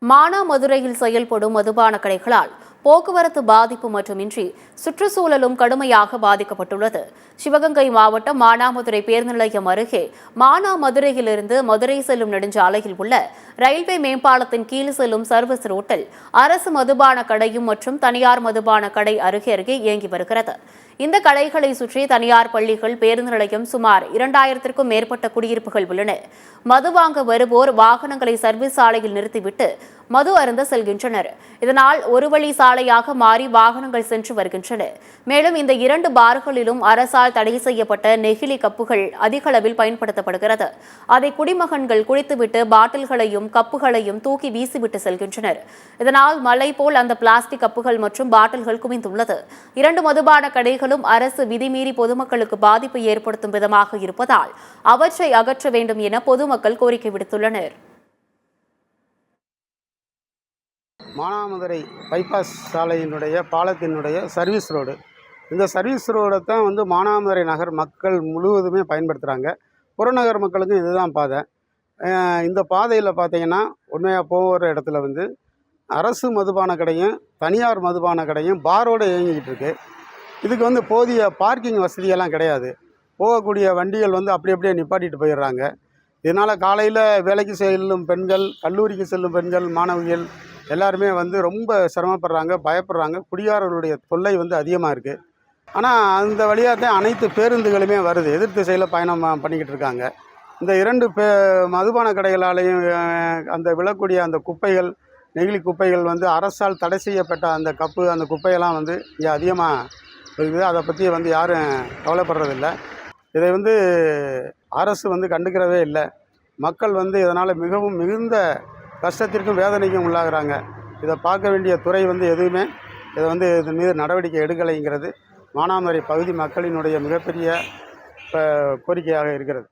மானாமதுரையில் செயல்படும் மதுபான கடைகளால் போக்குவரத்து பாதிப்பு மட்டுமின்றி சுற்றுச்சூழலும் கடுமையாக பாதிக்கப்பட்டுள்ளது. சிவகங்கை மாவட்டம் மானாமதுரை பேருந்து நிலையம் அருகே மானாமதுரையிலிருந்து மதுரை செல்லும் நெடுஞ்சாலையில் உள்ள ரயில்வே மேம்பாலத்தின் கீழ் செல்லும் சர்வீஸ் ரோட்டில் அரசு மதுபான கடையும் மற்றும் தனியார் மதுபான கடை அருகே இயங்கி வருகிறது. இந்த கடைகளை சுற்றி தனியார் பள்ளிகள், பேருந்து நிலையம், சுமார் 2000க்கும் மேற்பட்ட குடியிருப்புகள் உள்ளன. மது வாங்க வருவோர் வாகனங்களை சர்வீஸ் சாலையில் நிறுத்திவிட்டு மது அருந்த செல்கின்றனர். இதனால் ஒரு வழி சாலையாக மாறி வாகனங்கள் சென்று வருகின்றன. மேலும் இந்த 2 பார்களிலும் அரசால் தடை செய்யப்பட்ட நெகிழி கப்புகள் அதிக அளவில் பயன்படுத்தப்படுகிறது. அதை குடிமகன்கள் குடித்துவிட்டு பாட்டில்களையும் கப்புகளையும் தூக்கி வீசிவிட்டு செல்கின்றனர். இதனால் மலை போல் அந்த பிளாஸ்டிக் கப்புகள் மற்றும் பாட்டில்கள் குவிந்துள்ளது. 2 மதுபான கடைகளும் அரசு விதிமீறி பொதுமக்களுக்கு பாதிப்பு ஏற்படுத்தும் விதமாக இருப்பதால் அவற்றை அகற்ற வேண்டும் என பொதுமக்கள் கோரிக்கை விடுத்துள்ளனர். மானாமதுரை பைபாஸ் சாலையினுடைய பாலத்தினுடைய சர்வீஸ் ரோடு, இந்த சர்வீஸ் ரோடை தான் மானாமதுரை நகர் மக்கள் முழுவதுமே பயன்படுத்துகிறாங்க. புறநகர் மக்களுக்கும் இதுதான் பாதை. இந்த பாதையில் பார்த்தீங்கன்னா உண்மையாக போகிற இடத்துல அரசு மதுபான கடையும் தனியார் மதுபான கடையும் பாரோடு இயங்கிக்கிட்டு இருக்கு. இதுக்கு போதிய பார்க்கிங் வசதியெல்லாம் கிடையாது. போகக்கூடிய வண்டிகள் அப்படியே நிப்பாட்டிட்டு போயிடுறாங்க. இதனால் காலையில் வேலைக்கு செல்லும் பெண்கள், கல்லூரிக்கு செல்லும் பெண்கள், மாணவிகள் எல்லாருமே ரொம்ப சிரமப்படுறாங்க, பயப்படுறாங்க. குடியாரர்களுடைய தொல்லை அதிகமாக இருக்குது. ஆனால் அந்த வழியாக தான் அனைத்து பேருந்துகளுமே வருது. எதிர் திசையில் பயணம் பண்ணிக்கிட்டு இருக்காங்க. இந்த 2 மதுபான கடைகளாலேயும் அந்த விழக்கூடிய அந்த குப்பைகள், நெகிழி குப்பைகள் அரசால் தடை செய்யப்பட்ட அந்த கப்பு, அந்த குப்பையெல்லாம் இங்கே அதிகமாக இருக்குது. அதை பற்றி யாரும் கவலைப்படுறதில்லை. இதை அரசு கண்டுக்கிறவே இல்லை. மக்கள் இதனால் மிகுந்த கஷ்டத்திற்கும் வேதனைக்கும் உள்ளாகிறாங்க. இதை பார்க்க வேண்டிய துறை எதுவுமே இதன் மீது நடவடிக்கை எடுக்கலைங்கிறது மானாமதுரை பகுதி மக்களினுடைய மிகப்பெரிய கோரிக்கையாக இருக்கிறது.